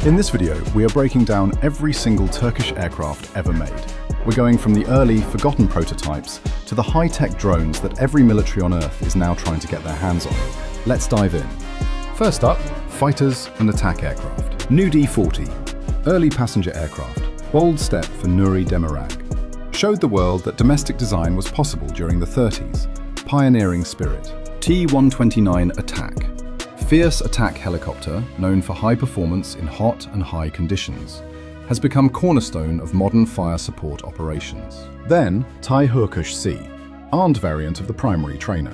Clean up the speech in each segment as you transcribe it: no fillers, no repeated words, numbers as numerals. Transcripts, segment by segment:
In this video, we are breaking down every single Turkish aircraft ever made. We're going from the early, forgotten prototypes to the high-tech drones that every military on Earth is now trying to get their hands on. Let's dive in. First up, fighters and attack aircraft. New D-40, early passenger aircraft, bold step for Nuri Demirag. Showed the world that domestic design was possible during the 30s. Pioneering spirit. T-129 Attack. Fierce attack helicopter, known for high performance in hot and high conditions, has become cornerstone of modern fire support operations. Then, TIE Hurkush C, armed variant of the primary trainer.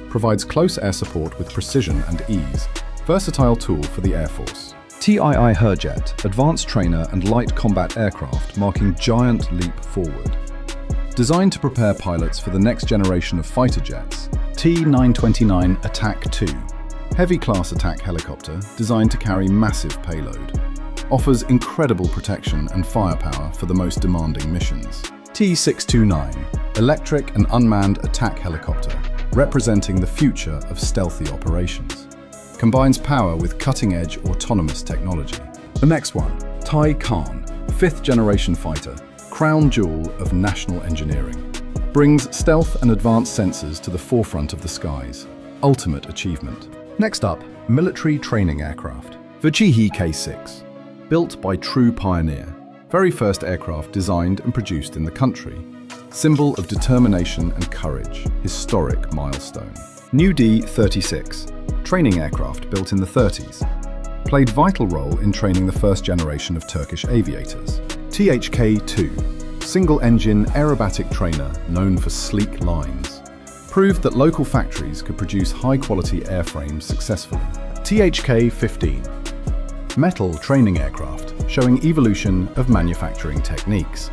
Provides close air support with precision and ease. Versatile tool for the Air Force. TII Hurjet, advanced trainer and light combat aircraft marking giant leap forward. Designed to prepare pilots for the next generation of fighter jets, T-929 Attack 2, heavy class attack helicopter designed to carry massive payload. Offers incredible protection and firepower for the most demanding missions. T-629, electric and unmanned attack helicopter, representing the future of stealthy operations. Combines power with cutting-edge autonomous technology. The next one, TIE Khan, fifth-generation fighter, crown jewel of national engineering. Brings stealth and advanced sensors to the forefront of the skies. Ultimate achievement. Next up, military training aircraft. Vachihi K-6, built by true pioneer. Very first aircraft designed and produced in the country. Symbol of determination and courage. Historic milestone. New D-36. Training aircraft built in the 30s. Played vital role in training the first generation of Turkish aviators. THK-2, single-engine aerobatic trainer known for sleek lines. Proved that local factories could produce high-quality airframes successfully. THK-15, metal training aircraft showing evolution of manufacturing techniques.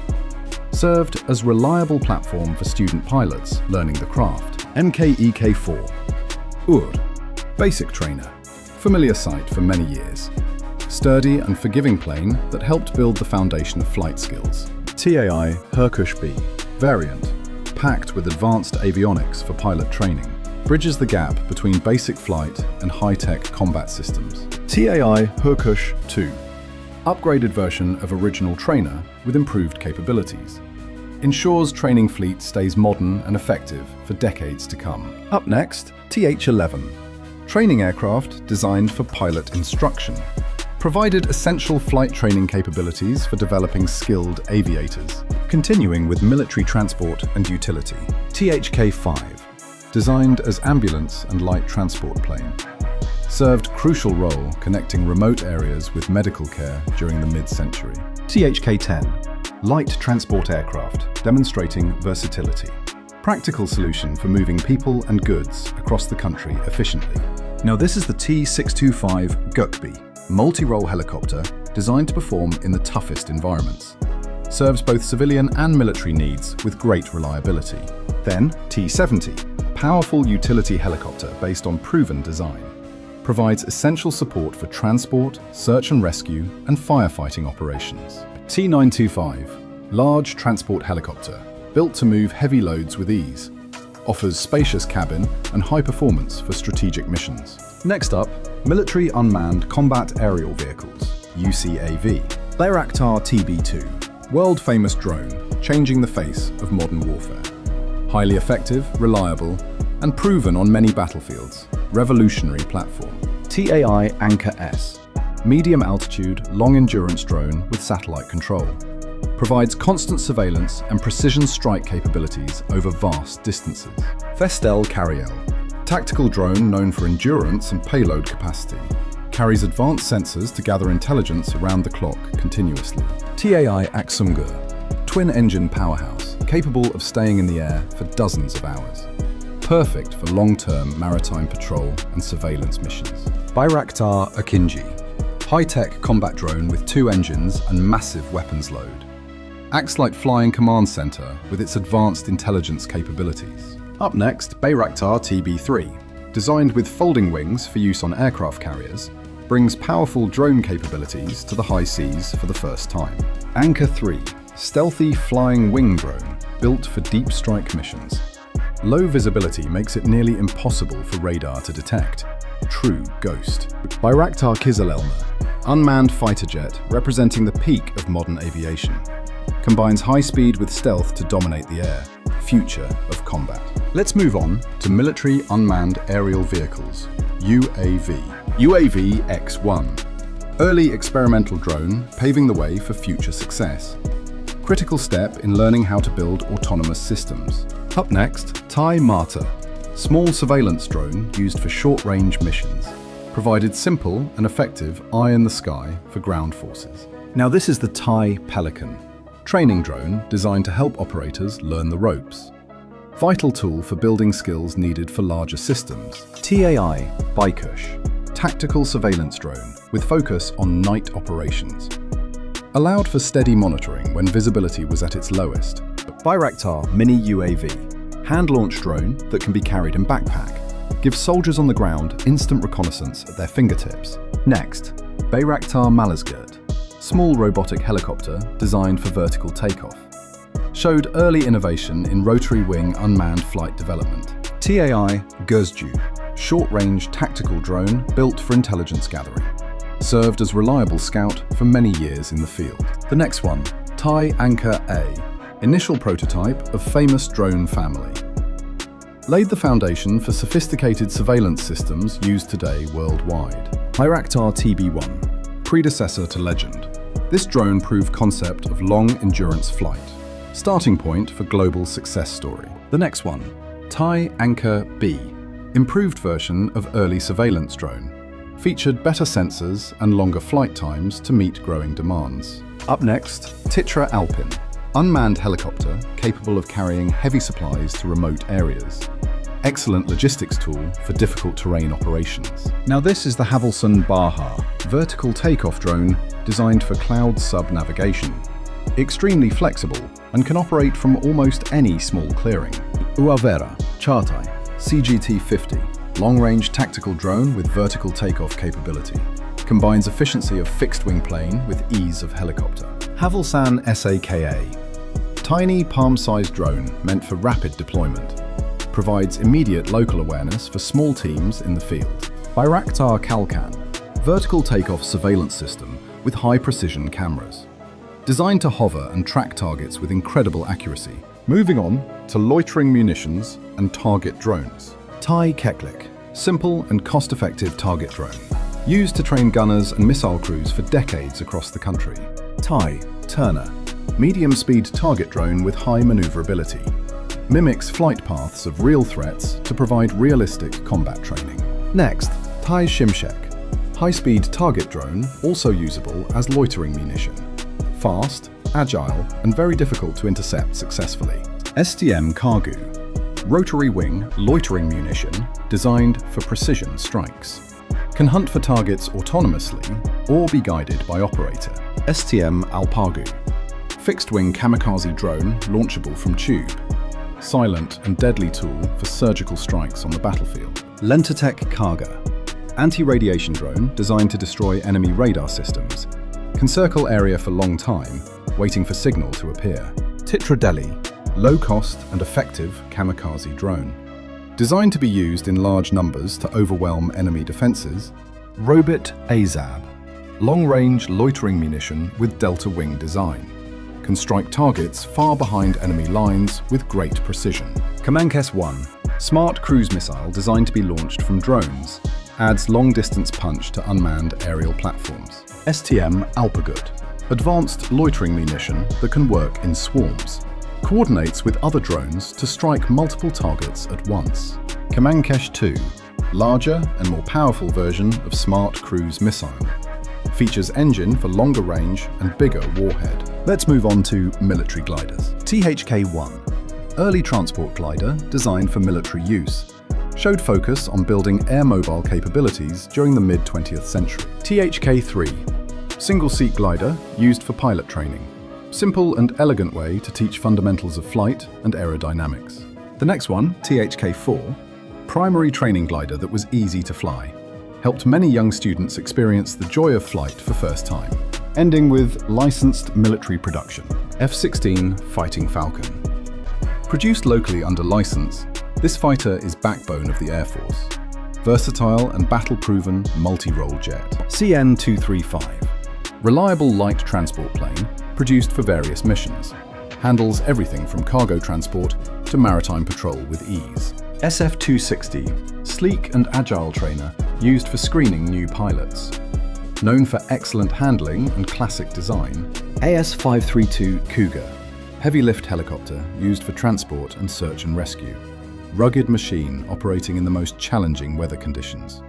Served as reliable platform for student pilots learning the craft. MKEK-4, basic trainer, familiar sight for many years. Sturdy and forgiving plane that helped build the foundation of flight skills. TAI Hurkush B, variant, packed with advanced avionics for pilot training. Bridges the gap between basic flight and high-tech combat systems. TAI Hurkush 2, upgraded version of original trainer with improved capabilities. Ensures training fleet stays modern and effective for decades to come. Up next, TH-11. Training aircraft designed for pilot instruction. Provided essential flight training capabilities for developing skilled aviators. Continuing with military transport and utility. THK-5. Designed as ambulance and light transport plane. Served crucial role connecting remote areas with medical care during the mid-century. THK-10. Light transport aircraft, demonstrating versatility. Practical solution for moving people and goods across the country efficiently. Now this is the T-625 Gökbi, multi-role helicopter designed to perform in the toughest environments. Serves both civilian and military needs with great reliability. Then T-70, powerful utility helicopter based on proven design. Provides essential support for transport, search and rescue, and firefighting operations. T-925, large transport helicopter, built to move heavy loads with ease. Offers spacious cabin and high performance for strategic missions. Next up, military unmanned combat aerial vehicles, UCAV. Bayraktar TB2, world-famous drone, changing the face of modern warfare. Highly effective, reliable, and proven on many battlefields. Revolutionary platform. TAI Anchor S, medium altitude, long endurance drone with satellite control. Provides constant surveillance and precision strike capabilities over vast distances. Vestel Cariel, tactical drone known for endurance and payload capacity. Carries advanced sensors to gather intelligence around the clock continuously. TAI Aksungur, twin-engine powerhouse, capable of staying in the air for dozens of hours. Perfect for long-term maritime patrol and surveillance missions. Bayraktar Akinji, high-tech combat drone with 2 engines and massive weapons load. Acts like flying command center with its advanced intelligence capabilities. Up next, Bayraktar TB3. Designed with folding wings for use on aircraft carriers, brings powerful drone capabilities to the high seas for the first time. Anchor 3, stealthy flying wing drone, built for deep strike missions. Low visibility makes it nearly impossible for radar to detect. True ghost. Bayraktar Kizilelma, unmanned fighter jet representing the peak of modern aviation. Combines high speed with stealth to dominate the air. Future of combat. Let's move on to military unmanned aerial vehicles, UAV. UAV X1. Early experimental drone paving the way for future success. Critical step in learning how to build autonomous systems. Up next, Thai Marta. Small surveillance drone used for short-range missions. Provided simple and effective eye in the sky for ground forces. Now this is the Thai Pelican. Training drone designed to help operators learn the ropes. Vital tool for building skills needed for larger systems. TAI Baikush. Tactical surveillance drone with focus on night operations. Allowed for steady monitoring when visibility was at its lowest. Bayraktar Mini UAV. Hand-launched drone that can be carried in backpack. Gives soldiers on the ground instant reconnaissance at their fingertips. Next, Bayraktar Malazgirt. Small robotic helicopter designed for vertical takeoff. Showed early innovation in rotary wing unmanned flight development. TAI Guzju. Short-range tactical drone built for intelligence gathering. Served as reliable scout for many years in the field. The next one, Thai Anchor A. Initial prototype of famous drone family. Laid the foundation for sophisticated surveillance systems used today worldwide. Bayraktar TB1. Predecessor to Legend. This drone proved concept of long-endurance flight. Starting point for global success story. The next one, Thai Anchor B. Improved version of early surveillance drone. Featured better sensors and longer flight times to meet growing demands. Up next, Titra Alpin. Unmanned helicopter capable of carrying heavy supplies to remote areas. Excellent logistics tool for difficult terrain operations. Now this is the Havelson Baha, vertical takeoff drone designed for cloud sub-navigation. Extremely flexible and can operate from almost any small clearing. Uavera Chartai CGT-50, long-range tactical drone with vertical takeoff capability. Combines efficiency of fixed-wing plane with ease of helicopter. Havelsan SAKA, tiny palm-sized drone meant for rapid deployment. Provides immediate local awareness for small teams in the field. Bayraktar Kalkan, vertical takeoff surveillance system with high-precision cameras. Designed to hover and track targets with incredible accuracy. Moving on to loitering munitions and target drones. Thai Keklik, simple and cost-effective target drone. Used to train gunners and missile crews for decades across the country. Thai Turner, medium-speed target drone with high maneuverability. Mimics flight paths of real threats to provide realistic combat training. Next, Thai Shimshek, high-speed target drone also usable as loitering munition. Fast, agile, and very difficult to intercept successfully. STM Kargu, rotary wing loitering munition designed for precision strikes. Can hunt for targets autonomously or be guided by operator. STM Alpagu, fixed-wing kamikaze drone launchable from tube. Silent and deadly tool for surgical strikes on the battlefield. Lentatech Karga, anti-radiation drone designed to destroy enemy radar systems. Can circle area for long time, waiting for signal to appear. Titra Delhi, low-cost and effective kamikaze drone. Designed to be used in large numbers to overwhelm enemy defenses. Robit Azab, long-range loitering munition with delta wing design. Can strike targets far behind enemy lines with great precision. Kamankes 1, smart cruise missile designed to be launched from drones. Adds long-distance punch to unmanned aerial platforms. STM Alpagut, advanced loitering munition that can work in swarms. Coordinates with other drones to strike multiple targets at once. Kamankesh 2, larger and more powerful version of smart cruise missile. Features engine for longer range and bigger warhead. Let's move on to military gliders. THK-1, early transport glider designed for military use. Showed focus on building air mobile capabilities during the mid-20th century. THK-3, single-seat glider used for pilot training. Simple and elegant way to teach fundamentals of flight and aerodynamics. The next one, THK-4, primary training glider that was easy to fly. Helped many young students experience the joy of flight for first time. Ending with licensed military production. F-16 Fighting Falcon. Produced locally under license, this fighter is backbone of the Air Force. Versatile and battle-proven multi-role jet. CN-235. Reliable light transport plane produced for various missions. Handles everything from cargo transport to maritime patrol with ease. SF-260. Sleek and agile trainer used for screening new pilots. Known for excellent handling and classic design. AS-532 Cougar. Heavy lift helicopter used for transport and search and rescue. Rugged machine operating in the most challenging weather conditions.